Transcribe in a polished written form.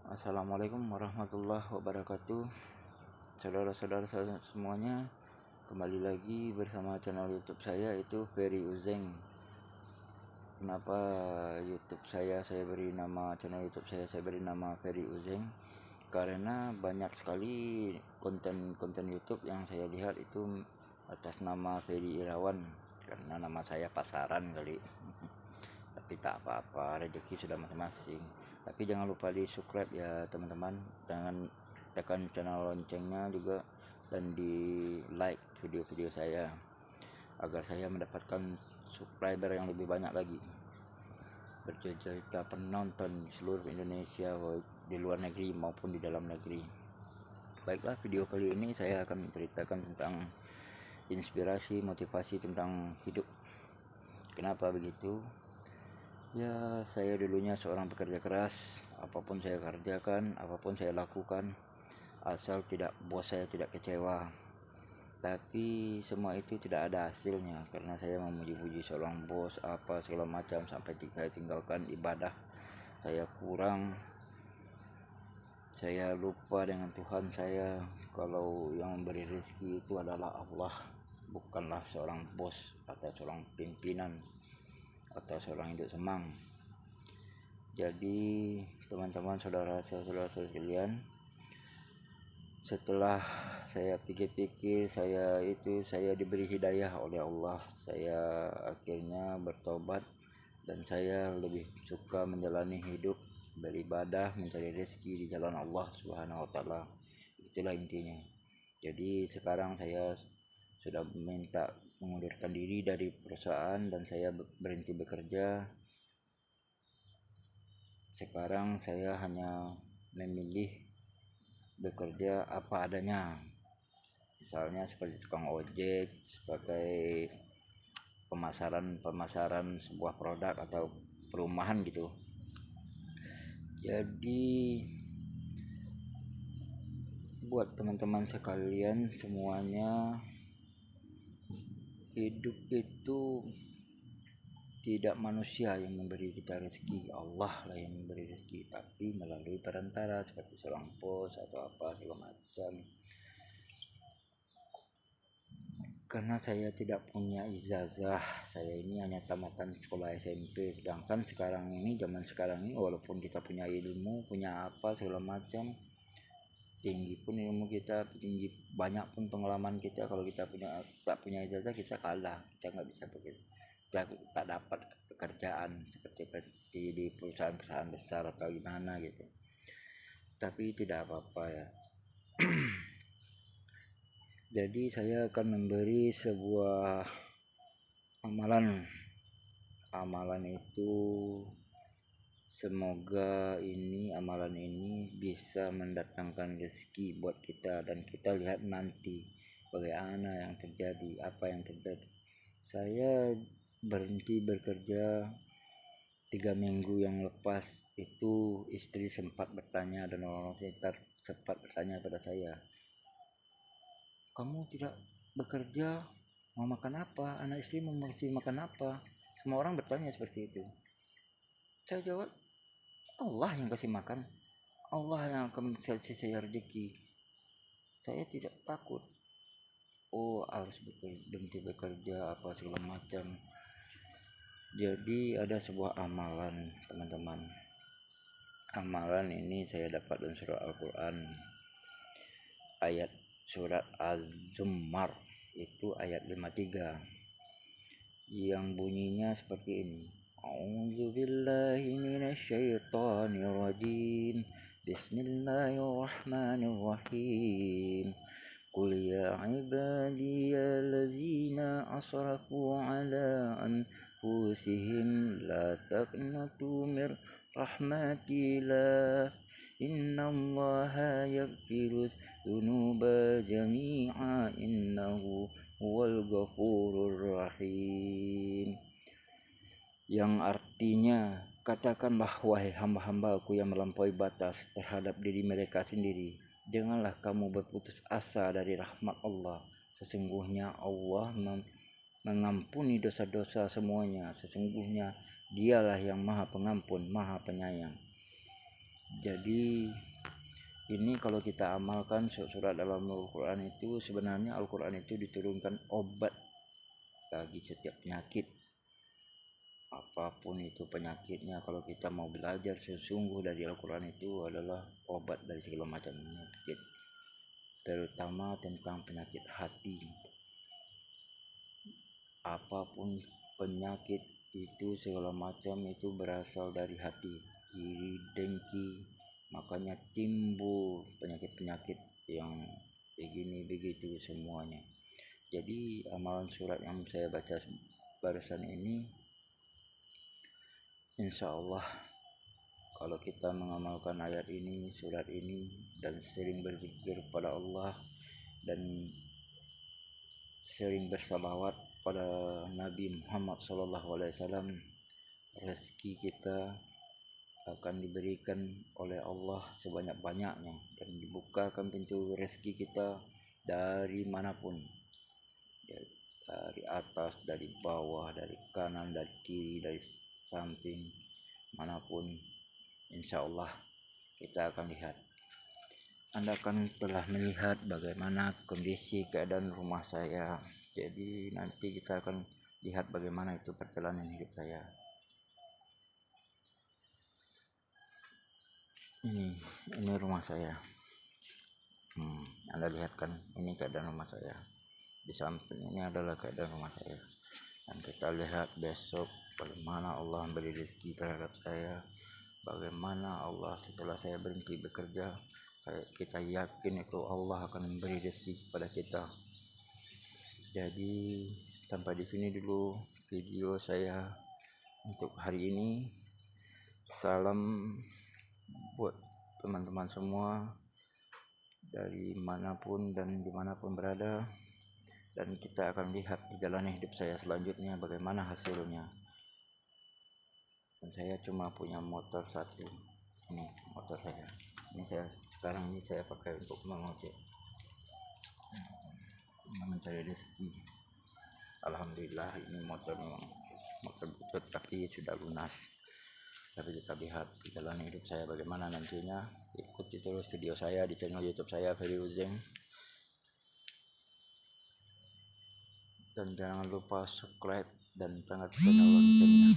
Assalamualaikum warahmatullahi wabarakatuh. Saudara-saudara semuanya, kembali lagi bersama channel YouTube saya, itu Ferry Uzeng. Kenapa saya beri nama channel YouTube saya beri nama Ferry Uzeng? Karena banyak sekali konten YouTube yang saya lihat itu atas nama Ferry Irawan, karena nama saya pasaran kali. Tapi tak apa-apa, rezeki sudah masing-masing. Tapi jangan lupa di subscribe ya teman-teman, jangan tekan channel loncengnya juga, dan di like video-video saya agar saya mendapatkan subscriber yang lebih banyak lagi, berjuta-juta penonton di seluruh Indonesia, di luar negeri maupun di dalam negeri. Baiklah, video kali ini saya akan menceritakan tentang inspirasi, motivasi tentang hidup. Kenapa begitu? Ya, saya dulunya seorang pekerja keras. Apapun saya kerjakan, apapun saya lakukan, asal bos saya tidak kecewa. Tapi semua itu tidak ada hasilnya, karena saya memuji-puji seorang bos apa segala macam, sampai saya tinggalkan ibadah. Saya kurang, saya lupa dengan Tuhan saya, kalau yang memberi rezeki itu adalah Allah, bukanlah seorang bos atau seorang pimpinan atau seorang induk semang. Jadi teman-teman, saudara-saudara sekalian, setelah saya pikir-pikir, saya diberi hidayah oleh Allah. Saya akhirnya bertobat, dan saya lebih suka menjalani hidup, beribadah, mencari rezeki di jalan Allah Subhanahu wa taala. Itulah intinya. Jadi sekarang saya sudah minta mengundurkan diri dari perusahaan, dan saya berhenti bekerja. Sekarang saya hanya memilih bekerja apa adanya, misalnya seperti tukang ojek, sebagai pemasaran sebuah produk atau perumahan gitu. Jadi buat teman-teman sekalian semuanya, hidup itu tidak manusia yang memberi kita rezeki, Allah lah yang memberi rezeki, tapi melalui perantara seperti seorang bos atau apa segala macam. Karena saya tidak punya ijazah, saya ini hanya tamatan sekolah SMP. Sedangkan zaman sekarang ini walaupun kita punya ilmu, punya apa segala macam, tinggi pun ilmu kita, tinggi banyak pun pengalaman kita, kalau kita tak punya ijazah, kita kalah, kita nggak bisa bekerja, kita tak dapat pekerjaan seperti di perusahaan-perusahaan besar atau gimana gitu. Tapi tidak apa-apa ya. Jadi saya akan memberi sebuah amalan. Amalan itu semoga amalan ini bisa mendatangkan rezeki buat kita, dan kita lihat nanti bagaimana yang terjadi, apa yang terjadi. Saya berhenti bekerja 3 minggu yang lepas itu, istri sempat bertanya, dan orang sekitar sempat bertanya pada saya, kamu tidak bekerja, mau makan apa? Anak istri mau makan apa? Semua orang bertanya seperti itu. Saya jawab, Allah yang kasih makan, Allah yang akan kasih saya rezeki. Saya tidak takut. Oh, harus berhenti bekerja apa segala macam. Jadi ada sebuah amalan teman-teman. Amalan ini saya dapat dari surah Al-Quran, ayat surat Az-Zumar, itu ayat 53, yang bunyinya seperti ini. A'udzubillahi minasyaitonirrajim. Bismillahirrahmanirrahim. Qul ya ibadiyallazina asrafu ala anfusihim la taqnatu mir rahmatillah. Innallaha yaghfiru dzunuba jami'a innahu huwal ghafurur rahim. Yang artinya, katakanlah wahai hamba-hambaku yang melampaui batas terhadap diri mereka sendiri, janganlah kamu berputus asa dari rahmat Allah. Sesungguhnya Allah mengampuni dosa-dosa semuanya. Sesungguhnya Dialah yang Maha Pengampun, Maha Penyayang. Jadi ini kalau kita amalkan surat dalam Al-Quran itu, sebenarnya Al-Quran itu diturunkan obat bagi setiap penyakit, apapun itu penyakitnya. Kalau kita mau belajar sesungguh dari Al-Quran itu adalah obat dari segala macam penyakit, terutama tentang penyakit hati. Apapun penyakit itu segala macam itu berasal dari hati, iri, dengki, makanya timbul penyakit-penyakit yang begini begitu semuanya. Jadi amalan surat yang saya baca barusan ini, insya Allah kalau kita mengamalkan ayat ini, surat ini, dan sering berzikir pada Allah dan sering bersalawat pada Nabi Muhammad SAW, rezeki kita akan diberikan oleh Allah sebanyak-banyaknya dan dibukakan pintu rezeki kita dari manapun, dari atas, dari bawah, dari kanan, dari kiri, dari samping, manapun. Insya Allah kita akan lihat. Anda kan telah melihat bagaimana kondisi keadaan rumah saya. Jadi nanti kita akan lihat bagaimana itu perjalanan hidup saya. Ini rumah saya. Anda lihat kan, ini keadaan rumah saya. Di samping ini adalah keadaan rumah saya. Dan kita lihat besok bagaimana Allah memberi rezeki terhadap saya. Bagaimana Allah setelah saya berhenti bekerja, kita yakin itu Allah akan memberi rezeki kepada kita. Jadi sampai di sini dulu video saya untuk hari ini. Salam buat teman-teman semua dari manapun dan dimanapun berada, dan kita akan lihat di jalan hidup saya selanjutnya bagaimana hasilnya. Dan saya cuma punya motor satu, ini motor saya. Ini sekarang saya pakai untuk mengojek, mencari rezeki. Alhamdulillah ini motor butut tapi sudah lunas. Tapi kita lihat di jalan hidup saya bagaimana nantinya. Ikuti terus video saya di channel YouTube saya Ferry Uzeng, dan jangan lupa subscribe dan tekan loncengnya.